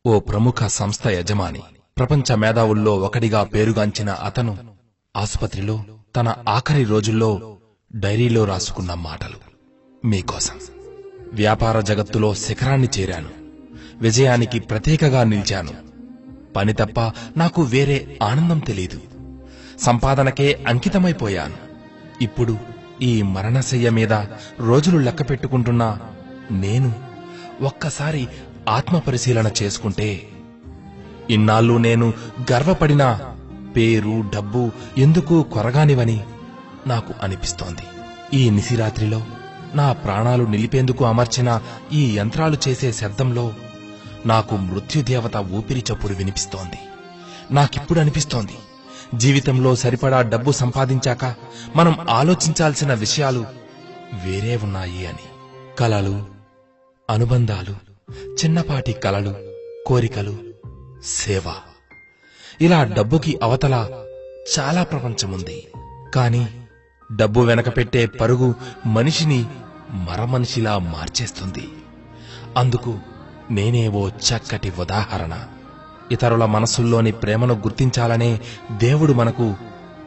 ఓ ప్రముఖ సంస్థ యజమాని, ప్రపంచ మేధావుల్లో ఒకడిగా పేరుగాంచిన అతను ఆసుపత్రిలో తన ఆఖరి రోజుల్లో డైరీలో రాసుకున్న మాటలు మీకోసం. వ్యాపార జగత్తులో శిఖరాన్ని చేరాను. విజయానికి ప్రతీకగా నిలిచాను. పని తప్ప నాకు వేరే ఆనందం తెలీదు. సంపాదనకే అంకితమైపోయాను. ఇప్పుడు ఈ మరణశయ్య మీద రోజులు లెక్క పెట్టుకుంటున్నా నేను ఒక్కసారి ఆత్మపరిశీలన చేసుకుంటే, ఇన్నాళ్ళు నేను గర్వపడిన పేరు డబ్బు ఎందుకు కొరగానివని నాకు అనిపిస్తోంది. ఈ నిశిరాత్రిలో నా ప్రాణాలు నిలిపేందుకు అమర్చిన ఈ యంత్రాలు చేసే శబ్దంలో నాకు మృత్యుదేవత ఊపిరి చప్పుడు వినిపిస్తోంది. నాకిప్పుడు అనిపిస్తోంది, జీవితంలో సరిపడా డబ్బు సంపాదించాక మనం ఆలోచించాల్సిన విషయాలు వేరే ఉన్నాయి అని. కలలు, అనుబంధాలు, చిన్నపాటి కలలు, కోరికలు, సేవ, ఇలా డబ్బుకి అవతల చాలా ప్రపంచముంది. కాని డబ్బు వెనక పెట్టే పరుగు మనిషిని మరమనిషిలా మార్చేస్తుంది. అందుకు నేనే ఓ చక్కటి ఉదాహరణ. ఇతరుల మనసుల్లోని ప్రేమను గుర్తించాలనే దేవుడు మనకు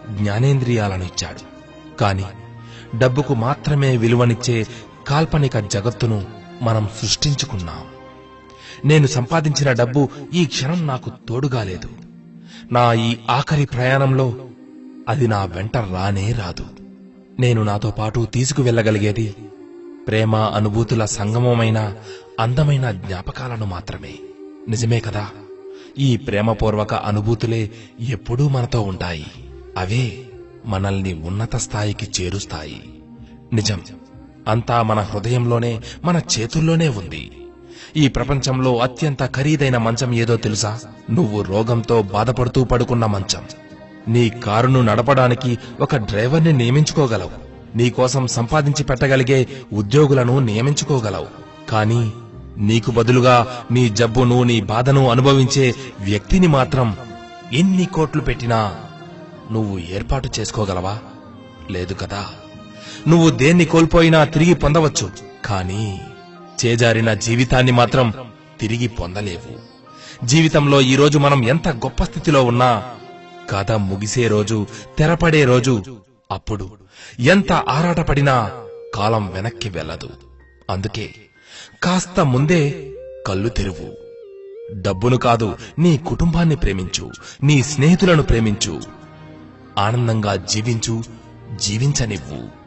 జ్ఞానేంద్రియాలను ఇచ్చాడు. కాని డబ్బుకు మాత్రమే విలువనిచ్చే కాల్పనిక జగత్తును మనం సృష్టించుకున్నాం. నేను సంపాదించిన డబ్బు ఈ క్షణం నాకు తోడుగా లేదు. నా ఈ ఆఖరి ప్రయాణంలో అది నా వెంట రానే రాదు. నేను నాతో పాటు తీసుకువెళ్లగలిగేది ప్రేమ అనుభూతుల సంగమమైన అందమైన జ్ఞాపకాలను మాత్రమే. నిజమే కదా? ఈ ప్రేమపూర్వక అనుభూతులే ఎప్పుడూ మనతో ఉంటాయి. అవే మనల్ని ఉన్నత స్థాయికి చేరుస్తాయి. నిజం అంతా మన హృదయంలోనే, మన చేతుల్లోనే ఉంది. ఈ ప్రపంచంలో అత్యంత ఖరీదైన మంచం ఏదో తెలుసా? నువ్వు రోగంతో బాధపడుతూ పడుకున్న మంచం. నీ కారును నడపడానికి ఒక డ్రైవర్ని నియమించుకోగలవు. నీకోసం సంపాదించి పెట్టగలిగే ఉద్యోగులను నియమించుకోగలవు. కానీ నీకు బదులుగా నీ జబ్బును, నీ బాధను అనుభవించే వ్యక్తిని మాత్రం ఎన్ని కోట్లు పెట్టినా నువ్వు ఏర్పాటు చేసుకోగలవా? లేదు కదా. నువ్వు దేన్ని కోల్పోయినా తిరిగి పొందవచ్చు, కానీ చేజారిన జీవితాన్ని మాత్రం తిరిగి పొందలేవు. జీవితంలో ఈరోజు మనం ఎంత గొప్ప స్థితిలో ఉన్నా, కథ ముగిసే రోజు, తెరపడే రోజు, అప్పుడు ఎంత ఆరాటపడినా కాలం వెనక్కి వెళ్ళదు. అందుకే కాస్త ముందే కళ్ళు తెరువు. డబ్బును కాదు, నీ కుటుంబాన్ని ప్రేమించు, నీ స్నేహితులను ప్రేమించు, ఆనందంగా జీవించు, జీవించనివ్వు.